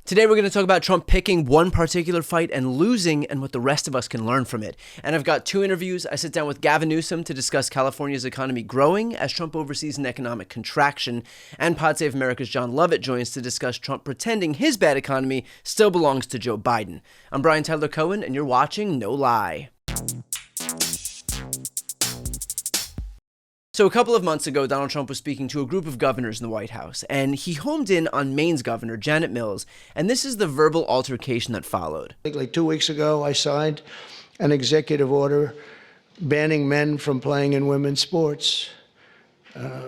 Today we're going to talk about Trump picking one particular fight and losing and what the rest of us can learn from it. And I've got two interviews. I sit down with Gavin Newsom to discuss California's economy growing as Trump oversees an economic contraction. And Pod Save America's John Lovett joins to discuss Trump pretending his bad economy still belongs to Joe Biden. I'm Brian Tyler Cohen, and you're watching No Lie. So a couple of months ago, Donald Trump was speaking to a group of governors in the White House, and he homed in on Maine's governor, Janet Mills, and this is the verbal altercation that followed. Like 2 weeks ago, I signed an executive order banning men from playing in women's sports.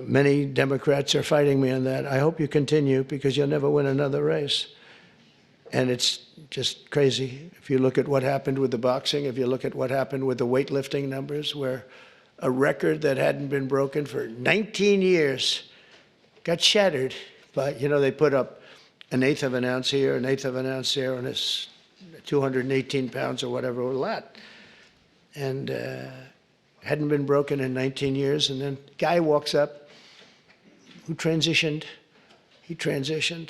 Many Democrats are fighting me on that. I hope you continue because you'll never win another race. And it's just crazy. If you look at what happened with the boxing, if you look at what happened with the weightlifting numbers, where a record that hadn't been broken for 19 years got shattered. But, they put up an eighth of an ounce here, an eighth of an ounce there, and it's 218 pounds or whatever, a lot. And hadn't been broken in 19 years. And then guy walks up who transitioned. He transitioned,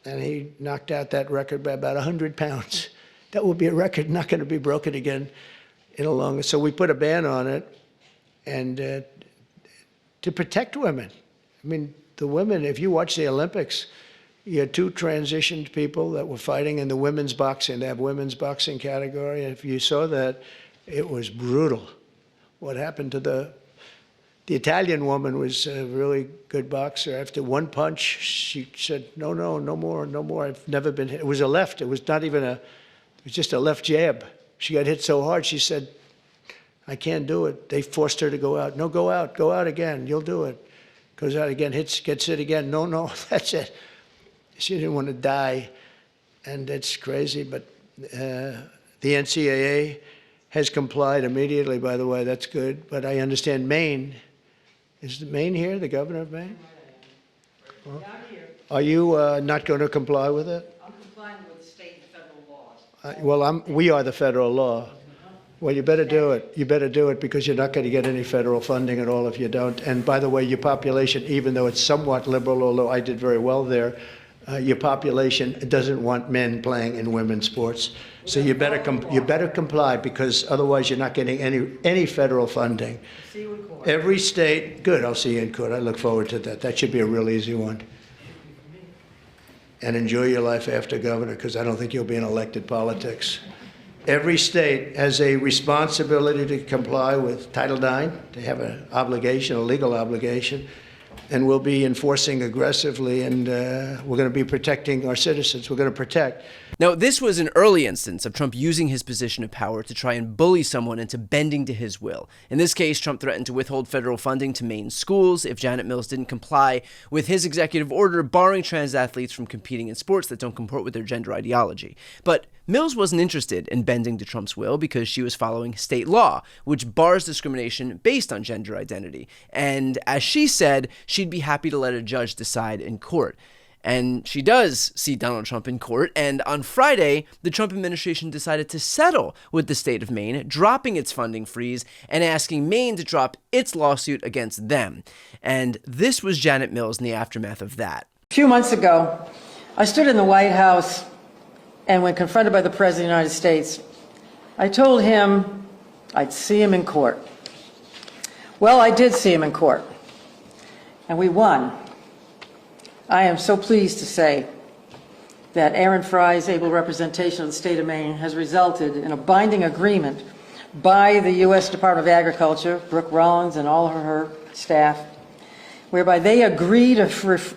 and he knocked out that record by about 100 pounds. That will be a record not going to be broken again. So we put a ban on it, and to protect women. I mean, the women, if you watch the Olympics, you had two transitioned people that were fighting in the women's boxing. They have women's boxing category. And if you saw that, it was brutal. What happened to the Italian woman was a really good boxer. After one punch, she said, no more. I've never been hit. It was a left. It was just a left jab. She got hit so hard, she said, I can't do it. They forced her to go out. No, go out again. You'll do it. Goes out again, gets hit again. No, that's it. She didn't want to die, and it's crazy. But the NCAA has complied immediately, by the way. That's good. But I understand Maine. Is Maine here, the governor of Maine? Well, I'm here. Are you not going to comply with it? I'm complying with state and federal laws. We are the federal law. Well, you better do it. You better do it because you're not going to get any federal funding at all if you don't. And by the way, your population, even though it's somewhat liberal, although I did very well there, your population doesn't want men playing in women's sports. So you better comply because otherwise you're not getting any federal funding. See you in court. Every state, good. I'll see you in court. I look forward to that. That should be a real easy one. And enjoy your life after governor, because I don't think you'll be in elected politics. Every state has a responsibility to comply with Title IX. They have an obligation, a legal obligation, and we'll be enforcing aggressively, and we're going to be protecting our citizens. We're going to protect. Now, this was an early instance of Trump using his position of power to try and bully someone into bending to his will. In this case, Trump threatened to withhold federal funding to Maine schools if Janet Mills didn't comply with his executive order barring trans athletes from competing in sports that don't comport with their gender ideology. But Mills wasn't interested in bending to Trump's will because she was following state law, which bars discrimination based on gender identity. And as she said, she'd be happy to let a judge decide in court. And she does see Donald Trump in court, and on Friday, the Trump administration decided to settle with the state of Maine, dropping its funding freeze and asking Maine to drop its lawsuit against them. And this was Janet Mills in the aftermath of that. A few months ago, I stood in the White House, and when confronted by the President of the United States, I told him I'd see him in court. Well, I did see him in court, and we won. I am so pleased to say that Aaron Fry's able representation of the state of Maine has resulted in a binding agreement by the U.S. Department of Agriculture, Brooke Rollins and all of her staff, whereby they agree to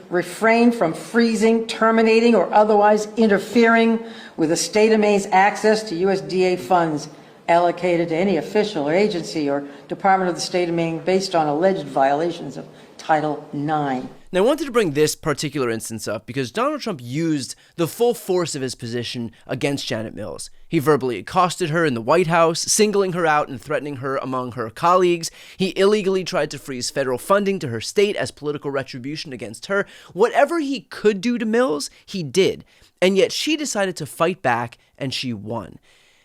refrain from freezing, terminating, or otherwise interfering with the state of Maine's access to USDA funds allocated to any official or agency or department of the state of Maine based on alleged violations of Title IX. Now, I wanted to bring this particular instance up because Donald Trump used the full force of his position against Janet Mills. He verbally accosted her in the White House, singling her out and threatening her among her colleagues. He illegally tried to freeze federal funding to her state as political retribution against her. Whatever he could do to Mills, he did. And yet she decided to fight back, and she won.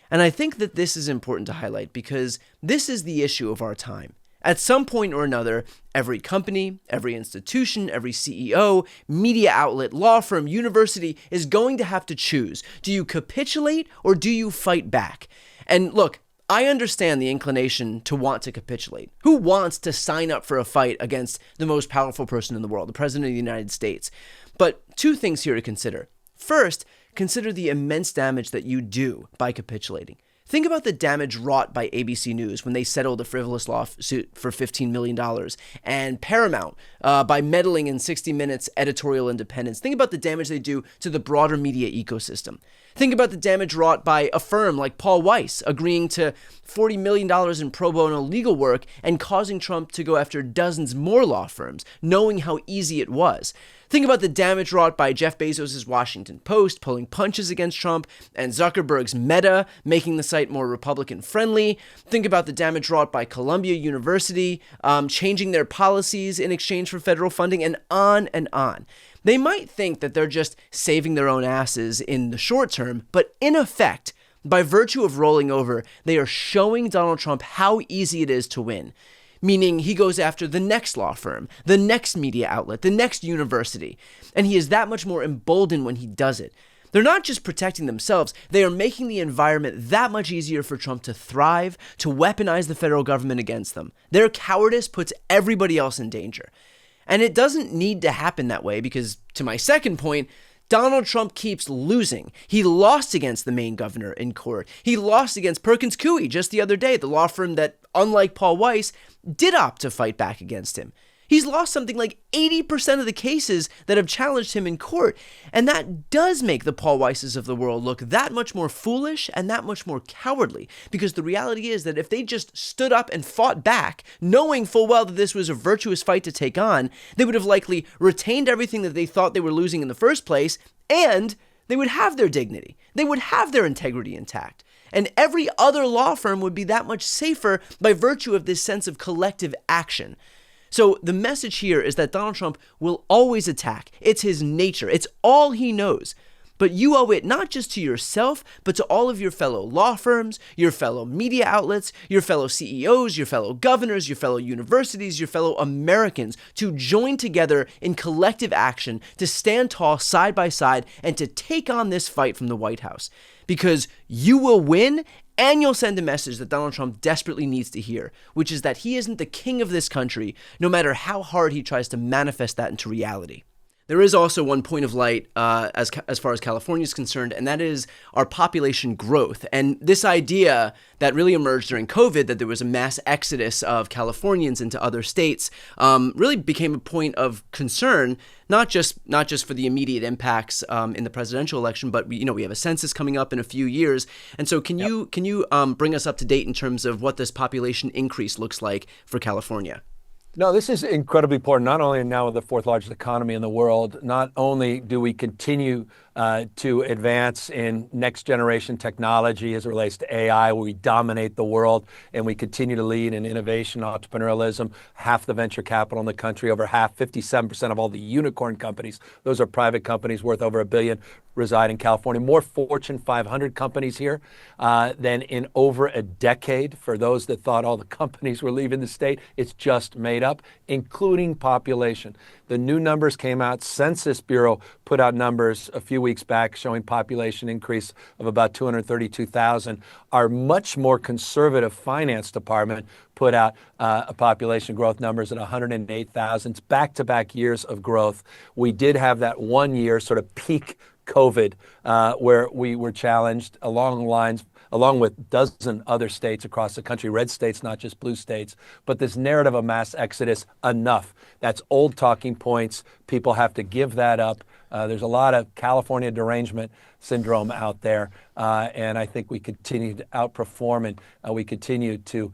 And I think that this is important to highlight because this is the issue of our time. At some point or another, every company, every institution, every CEO, media outlet, law firm, university is going to have to choose. Do you capitulate or do you fight back? And look, I understand the inclination to want to capitulate. Who wants to sign up for a fight against the most powerful person in the world, the President of the United States? But two things here to consider. First, consider the immense damage that you do by capitulating. Think about the damage wrought by ABC News when they settled a frivolous lawsuit for $15 million, and Paramount by meddling in 60 Minutes editorial independence. Think about the damage they do to the broader media ecosystem. Think about the damage wrought by a firm like Paul Weiss agreeing to $40 million in pro bono legal work and causing Trump to go after dozens more law firms, knowing how easy it was. Think about the damage wrought by Jeff Bezos' Washington Post pulling punches against Trump and Zuckerberg's Meta making the site more Republican-friendly. Think about the damage wrought by Columbia University changing their policies in exchange for federal funding, and on and on. They might think that they're just saving their own asses in the short term, but in effect, by virtue of rolling over, they are showing Donald Trump how easy it is to win. Meaning he goes after the next law firm, the next media outlet, the next university. And he is that much more emboldened when he does it. They're not just protecting themselves, they are making the environment that much easier for Trump to thrive, to weaponize the federal government against them. Their cowardice puts everybody else in danger. And it doesn't need to happen that way because, to my second point, Donald Trump keeps losing. He lost against the Maine governor in court. He lost against Perkins Coie just the other day, the law firm that, unlike Paul Weiss, did opt to fight back against him. He's lost something like 80% of the cases that have challenged him in court. And that does make the Paul Weisses of the world look that much more foolish and that much more cowardly. Because the reality is that if they just stood up and fought back, knowing full well that this was a virtuous fight to take on, they would have likely retained everything that they thought they were losing in the first place, and they would have their dignity. They would have their integrity intact. And every other law firm would be that much safer by virtue of this sense of collective action. So the message here is that Donald Trump will always attack. It's his nature. It's all he knows. But you owe it not just to yourself, but to all of your fellow law firms, your fellow media outlets, your fellow CEOs, your fellow governors, your fellow universities, your fellow Americans to join together in collective action to stand tall side by side and to take on this fight from the White House. Because you will win, and you'll send a message that Donald Trump desperately needs to hear, which is that he isn't the king of this country, no matter how hard he tries to manifest that into reality. There is also one point of light as far as California is concerned, and that is our population growth. And this idea that really emerged during COVID, that there was a mass exodus of Californians into other states, really became a point of concern, not just for the immediate impacts in the presidential election, but we have a census coming up in a few years. And so can you bring us up to date in terms of what this population increase looks like for California? No, this is incredibly important, not only now with the fourth largest economy in the world, not only do we continue to advance in next generation technology as it relates to AI, where we dominate the world and we continue to lead in innovation, entrepreneurialism, half the venture capital in the country, over half, 57% of all the unicorn companies, those are private companies worth over $1 billion, reside in California. More Fortune 500 companies here than in over a decade. For those that thought all the companies were leaving the state, it's just made up, including population. The new numbers came out. Census Bureau put out numbers a few weeks back showing population increase of about 232,000. Our much more conservative finance department put out population growth numbers at 108,000. It's back-to-back years of growth. We did have that 1 year sort of peak COVID where we were challenged along with dozen other states across the country, red states, not just blue states. But this narrative of mass exodus, enough. That's old talking points. People have to give that up. There's a lot of California derangement syndrome out there. And I think we continue to outperform and we continue to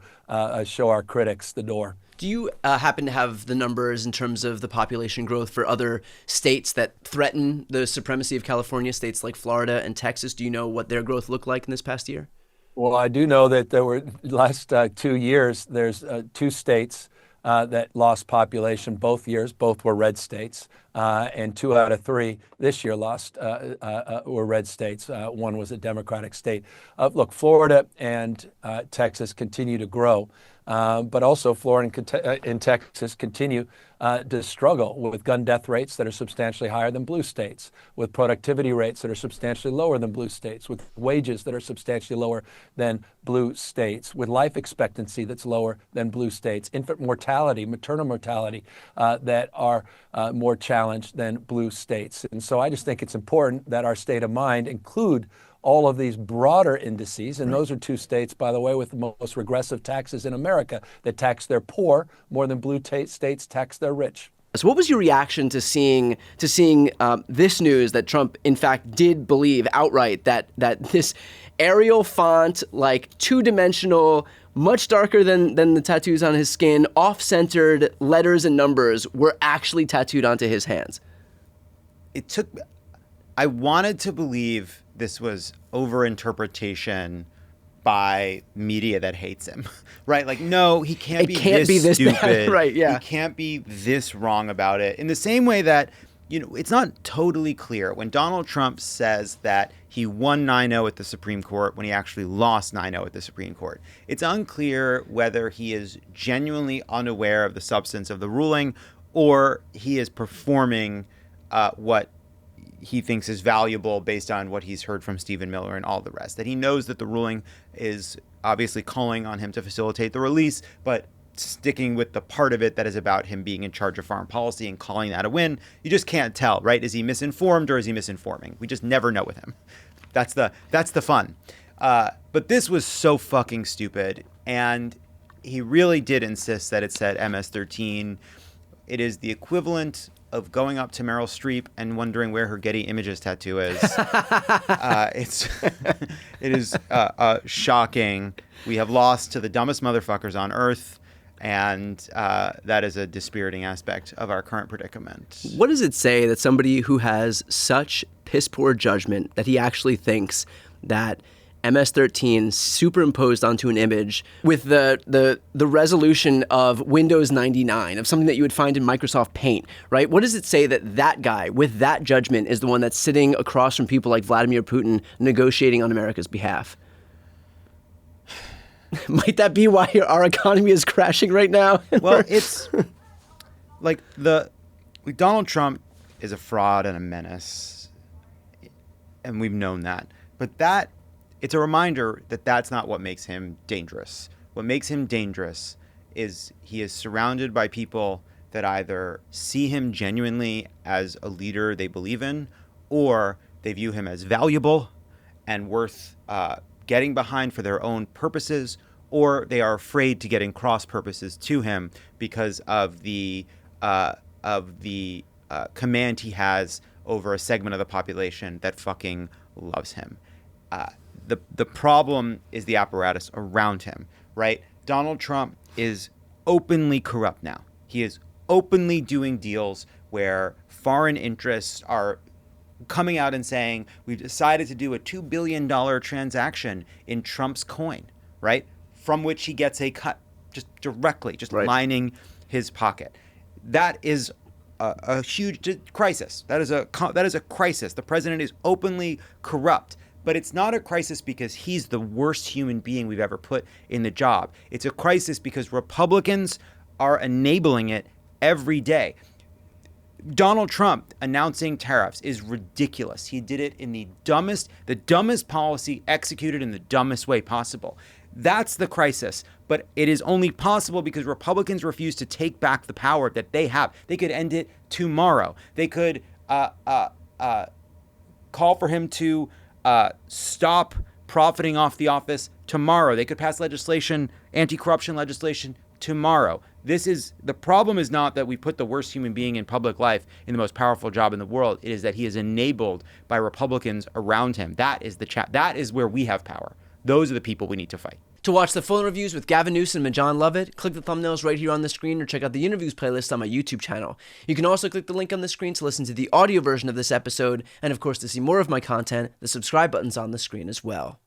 show our critics the door. Do you happen to have the numbers in terms of the population growth for other states that threaten the supremacy of California, states like Florida and Texas? Do you know what their growth looked like in this past year? Well, I do know that there were last 2 years, there's 2 states that lost population both years. Both were red states. And 2 out of 3 this year were red states. One was a Democratic state. Look, Florida and Texas continue to grow. but also Florida and Texas continue to struggle with gun death rates that are substantially higher than blue states, with productivity rates that are substantially lower than blue states, with wages that are substantially lower than blue states, with life expectancy that's lower than blue states, infant mortality, maternal mortality that are more challenged than blue states. And so I just think it's important that our state of mind include all of these broader indices. And those are two states, by the way, with the most regressive taxes in America that tax their poor more than blue states tax their rich. So what was your reaction to seeing this news that Trump, in fact, did believe outright that this Arial font, like two-dimensional, much darker than the tattoos on his skin, off-centered letters and numbers were actually tattooed onto his hands? I wanted to believe this was overinterpretation by media that hates him, right? Like, no, he can't be this stupid. Bad. Right, yeah. He can't be this wrong about it. In the same way that, it's not totally clear when Donald Trump says that he won 9-0 at the Supreme Court when he actually lost 9-0 at the Supreme Court. It's unclear whether he is genuinely unaware of the substance of the ruling or he is performing what he thinks is valuable based on what he's heard from Stephen Miller and all the rest. That he knows that the ruling is obviously calling on him to facilitate the release, but sticking with the part of it that is about him being in charge of foreign policy and calling that a win. You just can't tell, right? Is he misinformed or is he misinforming? We just never know with him. That's the fun. But this was so fucking stupid. And he really did insist that it said MS-13. It is the equivalent of going up to Meryl Streep and wondering where her Getty Images tattoo is. It is shocking. We have lost to the dumbest motherfuckers on earth, and that is a dispiriting aspect of our current predicament. What does it say that somebody who has such piss poor judgment that he actually thinks that MS-13 superimposed onto an image with the resolution of Windows 99, of something that you would find in Microsoft Paint, right? What does it say that guy with that judgment is the one that's sitting across from people like Vladimir Putin negotiating on America's behalf? Might that be why our economy is crashing right now? Well, it's like Donald Trump is a fraud and a menace, and we've known that. But it's a reminder that that's not what makes him dangerous. What makes him dangerous is he is surrounded by people that either see him genuinely as a leader they believe in, or they view him as valuable and worth getting behind for their own purposes, or they are afraid to get in cross purposes to him because of the command he has over a segment of the population that fucking loves him. The problem is the apparatus around him, right? Donald Trump is openly corrupt now. He is openly doing deals where foreign interests are coming out and saying, we've decided to do a $2 billion transaction in Trump's coin, right? From which he gets a cut just directly, just right, lining his pocket. That is a huge crisis. That is a crisis. The president is openly corrupt. But it's not a crisis because he's the worst human being we've ever put in the job. It's a crisis because Republicans are enabling it every day. Donald Trump announcing tariffs is ridiculous. He did it in the dumbest policy executed in the dumbest way possible. That's the crisis. But it is only possible because Republicans refuse to take back the power that they have. They could end it tomorrow. They could call for him to stop profiting off the office tomorrow. They could pass legislation, anti-corruption legislation tomorrow. The problem is not that we put the worst human being in public life in the most powerful job in the world. It is that he is enabled by Republicans around him. That is where we have power. Those are the people we need to fight. To watch the full interviews with Gavin Newsom and John Lovett, click the thumbnails right here on the screen or check out the interviews playlist on my YouTube channel. You can also click the link on the screen to listen to the audio version of this episode, and of course to see more of my content, the subscribe button's on the screen as well.